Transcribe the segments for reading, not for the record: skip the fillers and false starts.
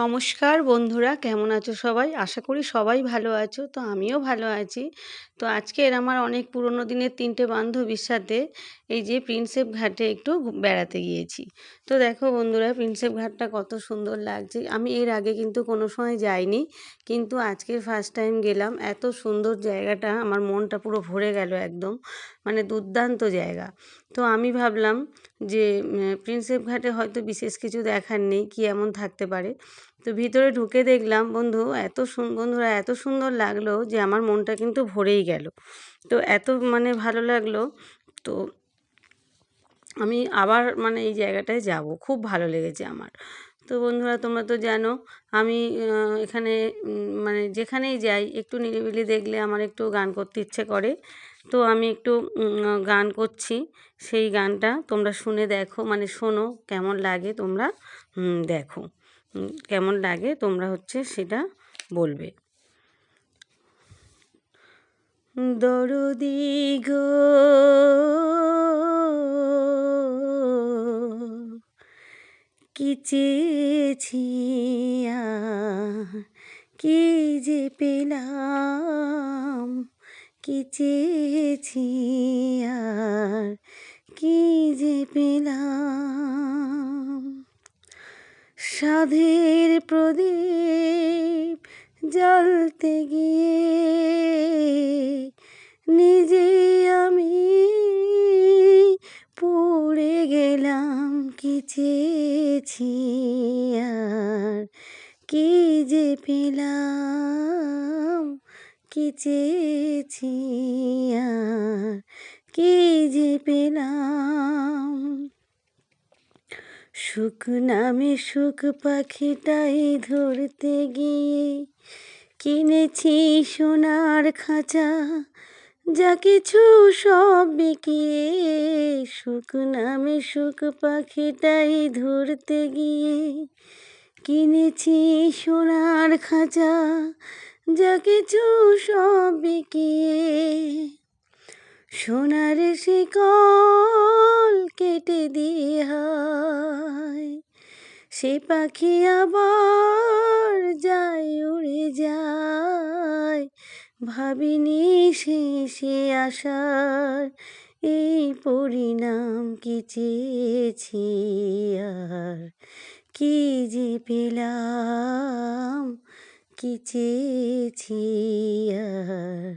নমস্কার বন্ধুরা, কেমন আছো সবাই? আশা করি সবাই ভালো আছো। তো আমিও ভালো আছি। তো আজকের আমার অনেক পুরনো দিনের ৩টে বান্ধবীর সাথে এই যে প্রিন্সেপ ঘাটে একটু বেড়াতে গিয়েছি। তো দেখো বন্ধুরা, প্রিন্সেপ ঘাটটা কত সুন্দর লাগছে। আমি এর আগে কিন্তু কোনো সময় যাইনি, কিন্তু আজকের ফার্স্ট টাইম গেলাম। এত সুন্দর জায়গাটা, আমার মনটা পুরো ভরে গেল একদম, মানে দুর্দান্ত জায়গা। তো আমি ভাবলাম যে প্রিন্সেপ ঘাটে হয়তো বিশেষ কিছু দেখার নেই, কি এমন থাকতে পারে। তো ভিতরে ঢুকে দেখলাম বন্ধুরা এত সুন্দর লাগলো যে আমার মনটা কিন্তু ভরেই গেল। তো এত মানে ভালো লাগলো। তো আমি আবার মানে এই জায়গাটায় যাব, খুব ভালো লেগেছে আমার। তো বন্ধুরা, তোমরা তো জানো আমি এখানে মানে যেখানেই যাই একটু নিরিবিলি দেখলে আমার একটু গান করতে ইচ্ছে করে। তো আমি একটু গান করছি। সেই গানটা তোমরা শুনে দেখো, মানে শোনো কেমন লাগে, তোমরা দেখো কেমন লাগে, তোমরা সেটা বলবে। দরদি গো কি চেয়েছি আর কি যে পেলাম, কি চেয়েছি আর কি যে পেলাম। সাধের প্রদীপ জ্বালতে গিয়ে নিজে আমি পড়ে গেলাম, কি চেয়েছি আর কি যে পেলাম, কি চেয়েছি আর কি যে পেলাম। সুখ নামে সুখ পাখিটাই ধরতে গিয়ে কিনেছি সোনার খাঁচা, যা কিছু সব বিকিয়ে। সুখ নামে সুখ পাখিটাই ধরতে গিয়ে কিনেছি সোনার খাঁচা, যা কিছু সব বিকিয়ে। সোনার শিকল কেটে দিয়ে হায় সে পাখি আবার যায় উড়ে যায়। ভাবিনি সে আশার এই পরিণাম, কি চেয়েছি আর কি যে পেলাম, কি চেয়েছি আর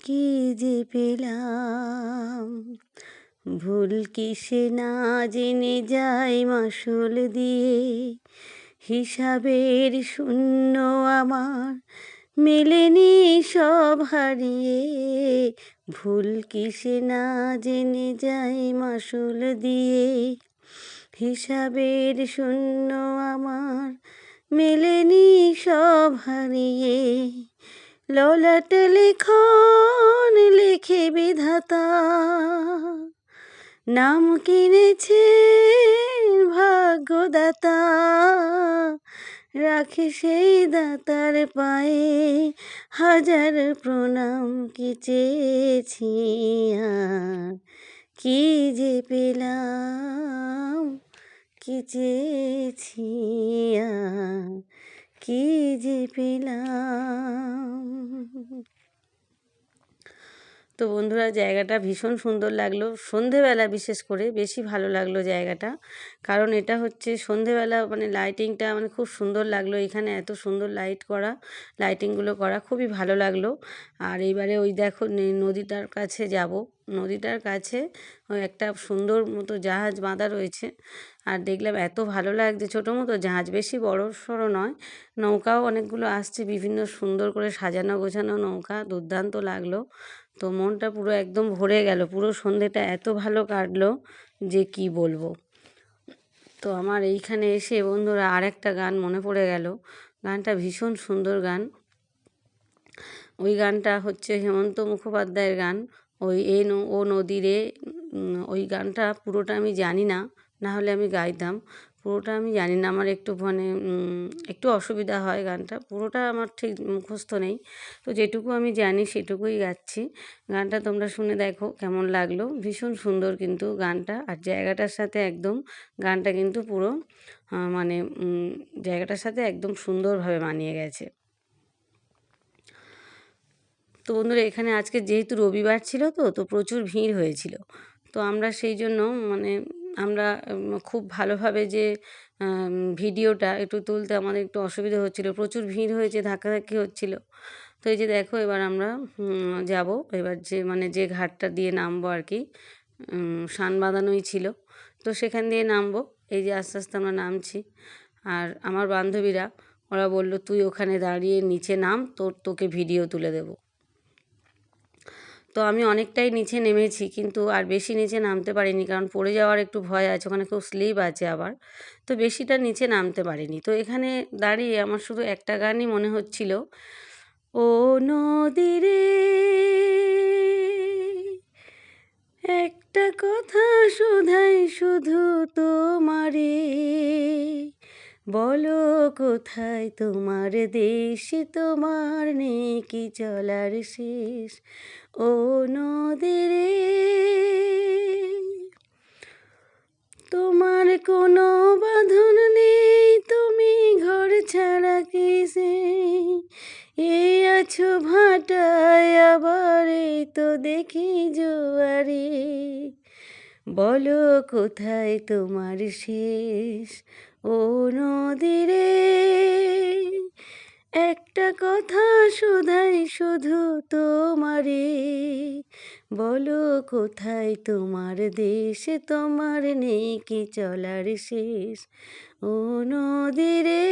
কি যে পেলাম। ভুল কিসে না জেনে যাই মাসুল দিয়ে, হিসাবের শূন্য আমার মেলেনি সব হারিয়ে। ভুল কিসে না জেনে যাই মাসুল দিয়ে, হিসাবের শূন্য আমার মেলেনি সব হারিয়ে। ললাটে লিখন লিখে বিধাতা নাম কিনেছে ভাগ্যদাতা, রাখে সেই দাতার পায়ে হাজার প্রণাম। কি চেয়েছি আর কি যে পেলাম, কি চেয়েছি আর কি যে পেলাম। তো বন্ধুরা, জায়গাটা ভীষণ সুন্দর লাগলো। সন্ধেবেলা বিশেষ করে বেশি ভালো লাগলো জায়গাটা, কারণ এটা সন্ধেবেলা, মানে লাইটিংটা মানে খুব সুন্দর লাগলো। এখানে এত সুন্দর লাইটিংগুলো করা খুবই ভালো লাগলো। আর এইবারে ওই দেখো নদীটার কাছে যাব। নদীটার কাছে ওই একটা সুন্দর মতো জাহাজ বাঁধা রয়েছে, আর দেখলাম এত ভালো লাগছে। ছোটো মতো জাহাজ, বেশি বড় সড়ো নয়। নৌকাও অনেকগুলো আসছে, বিভিন্ন সুন্দর করে সাজানো গোছানো নৌকা, দুর্দান্ত লাগলো। তো মনটা পুরো একদম ভরে গেল। পুরো সন্ধেটা এত ভালো কাটলো যে কি বলবো। তো আমার এইখানে এসে বন্ধুরা আর একটা গান মনে পড়ে গেল। গানটা ভীষণ সুন্দর গান। ওই গানটা হেমন্ত মুখোপাধ্যায়ের গান। ওই ও নদী রে। ওই গানটা পুরোটা আমি জানি না, না হলে আমি গাইতাম। পুরোটা আমি জানি না, আমার একটু মানে একটু অসুবিধা হয়। গানটা পুরোটা আমার ঠিক মুখস্থ নেই। তো যেটুকু আমি জানি সেটুকুই গাচ্ছি। গানটা তোমরা শুনে দেখো কেমন লাগলো। ভীষণ সুন্দর কিন্তু গানটা, আর জায়গাটার সাথে একদম গানটা কিন্তু পুরো মানে জায়গাটার সাথে একদম সুন্দরভাবে মানিয়ে গেছে। তো বন্ধুরা এখানে আজকে যেহেতু রবিবার ছিল তো প্রচুর ভিড় হয়েছিল। তো আমরা সেই জন্য মানে আমরা খুব ভালোভাবে যে ভিডিওটা একটু তুলতে আমাদের একটু অসুবিধা হচ্ছিল, প্রচুর ভিড় হয়েছে, ধাক্কাধাক্কি হচ্ছিল। তো এই যে দেখো এবার আমরা যাব, এবার যে ঘাটটা দিয়ে নামবো আর কি, সান বাঁধানোই ছিল, তো সেখান দিয়ে নামবো। এই যে আস্তে আস্তে আমরা নামছি, আর আমার বান্ধবীরা ওরা বলল তুই ওখানে দাঁড়িয়ে নিচে নাম, তোকে ভিডিও তুলে দেবো। তো আমি অনেকটাই নিচে নেমেছি, কিন্তু আর বেশি নিচে নামতে পারিনি, কারণ পড়ে যাওয়ার একটু ভয় আছে, ওখানে খুব স্লিপ আছে আবার, তো বেশিটা নিচে নামতে পারিনি। তো এখানে দাঁড়িয়ে আমার শুধু একটা গানই মনে হচ্ছিল, ও নদী রে একটা কথা শোধাই শুধু তোমারে, বলো কোথায় তোমার দেশ, তোমার নেই কি চলার শেষ, ও নদী রে তোমার কোনো বাঁধন নেই, তুমি ঘর ছাড়া কিসে, এই আছো ভাটায় আবার এই তো দেখি জোয়ারে, বলো কোথায় তোমার শেষ, ও নদী রে একটা কথা শোধাই শুধু তোমারে, বলো কোথায় তোমার দেশ, তোমার নেই কি চলার শেষ, ও নদী রে।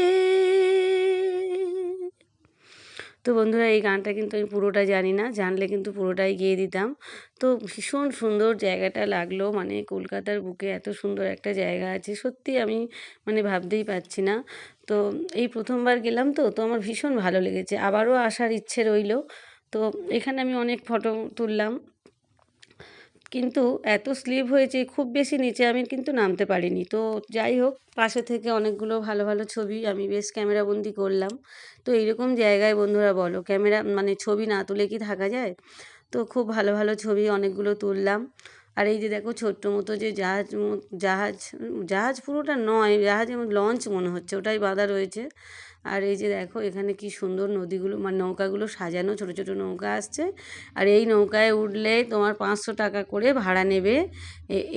তো বন্ধুরা এই গানটা কিন্তু আমি পুরোটা জানি না, জানলে কিন্তু পুরোটাই গেয়ে দিতাম। তো ভীষণ সুন্দর জায়গাটা লাগলো, মানে কলকাতার বুকে এত সুন্দর একটা জায়গা আছে, সত্যি আমি মানে ভাবতেই পারছি না। তো এই প্রথমবার গেলাম, তো আমার ভীষণ ভালো লেগেছে, আবারও আসার ইচ্ছে রইল। তো এখানে আমি অনেক ফটো তুললাম, কিন্তু এত স্লিপ হয়েছে, খুব বেশি নিচে আমি কিন্তু নামতে পারিনি। তো যাই হোক, পাশে থেকে অনেকগুলো ভালো ভালো ছবি আমি বেশ ক্যামেরাবন্দি করলাম। তো এইরকম জায়গায় বন্ধুরা বলো ক্যামেরা মানে ছবি না তুলে কি থাকা যায়? তো খুব ভালো ভালো ছবি অনেকগুলো তুললাম। আর এই যে দেখো ছোট্ট মতো যে জাহাজ জাহাজ পুরোটা নয়, জাহাজের লঞ্চ মনে হচ্ছে, ওটাই বাঁধা রয়েছে। আর এই যে দেখো এখানে কি সুন্দর নদীগুলো মানে নৌকাগুলো সাজানো, ছোট ছোট নৌকা আসছে, আর এই নৌকায় উঠলে তোমার 500 টাকা করে ভাড়া নেবে।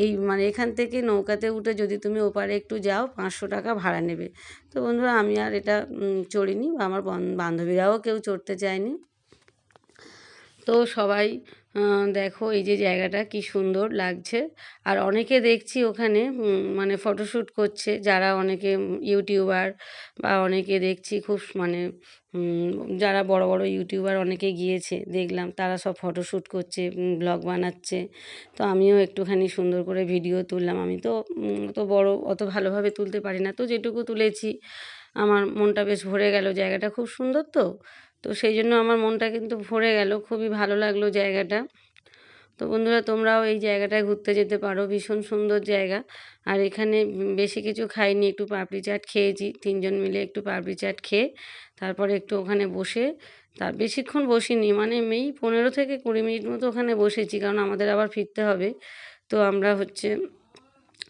এই মানে এখান থেকে নৌকাতে উঠে যদি তুমি ওপারে একটু যাও 500 টাকা ভাড়া নেবে। তো বন্ধুরা আমি আর এটা চড়িনি, বা আমার বান্ধবীরাও কেউ চড়তে চায়নি। তো সবাই দেখো এই যে জায়গাটা কি সুন্দর লাগছে। আর অনেকে দেখছি ওখানে মানে ফটোশ্যুট করছে, যারা অনেকে ইউটিউবার, বা অনেকে দেখছি খুব মানে যারা বড় বড় ইউটিউবার অনেকে গিয়েছে দেখলাম, তারা সব ফটোশ্যুট করছে, ব্লগ বানাচ্ছে। তো আমিও একটুখানি সুন্দর করে ভিডিও তুললাম। আমি তো অত ভালোভাবে তুলতে পারি না, তো যেটুকু তুলেছি আমার মনটা বেশ ভরে গেল, জায়গাটা খুব সুন্দর। তো সেই জন্য আমার মনটা কিন্তু ভরে গেল, খুবই ভালো লাগলো জায়গাটা। তো বন্ধুরা তোমরাও এই জায়গাটায় ঘুরতে যেতে পারো, ভীষণ সুন্দর জায়গা। আর এখানে বেশি কিছু খাইনি, একটু পাপড়ি চাট খেয়েছি, 3জন মিলে একটু পাপড়ি চাট খেয়ে তারপরে একটু ওখানে বসে, তার বেশিক্ষণ বসিনি, মানে এই 15 থেকে 20 মিনিট মতো ওখানে বসেছি, কারণ আমাদের আবার ফিরতে হবে। তো আমরা হচ্ছে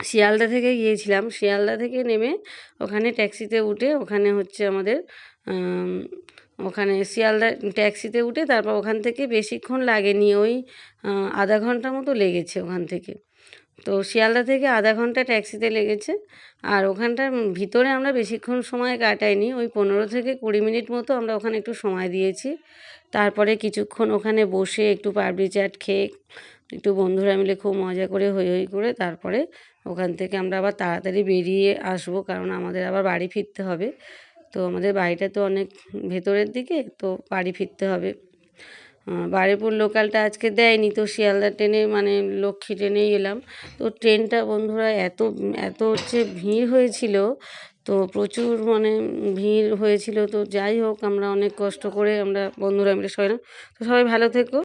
শিয়ালদা থেকে গিয়েছিলাম, শিয়ালদা থেকে নেমে ওখানে ট্যাক্সিতে উঠে ওখানে হচ্ছে আমাদের ওখানে শিয়ালদা ট্যাক্সিতে উঠে তারপর ওখান থেকে বেশিক্ষণ লাগেনি, ওই আধা ঘন্টা মতো লেগেছে ওখান থেকে। তো শিয়ালদা থেকে আধা ঘন্টা ট্যাক্সিতে লেগেছে, আর ওখানটার ভিতরে আমরা বেশিক্ষণ সময় কাটাইনি, ওই 15 থেকে 20 মিনিট মতো আমরা ওখানে একটু সময় দিয়েছি। তারপরে কিছুক্ষণ ওখানে বসে একটু পাপড়ি চাট খেয়ে একটু বন্ধুরা মিলে খুব মজা করে হৈ হৈ করে তারপরে ওখান থেকে আমরা আবার তাড়াতাড়ি বেরিয়ে আসবো, কারণ আমাদের আবার বাড়ি ফিরতে হবে। তো আমাদের বাড়িটা তো অনেক ভেতরের দিকে, তো বাড়ি ফিরতে হবে। বারুইপুর লোকালটা আজকে দেয়নি, তো শিয়ালদা ট্রেনে মানে লক্ষ্মী ট্রেনেই এলাম। তো ট্রেনটা বন্ধুরা এত এত হচ্ছে ভিড় হয়েছিল, তো প্রচুর মানে ভিড় হয়েছিল। তো যাই হোক আমরা অনেক কষ্ট করে আমরা বন্ধুরা মিলে সবাই, তো সবাই ভালো থেকো।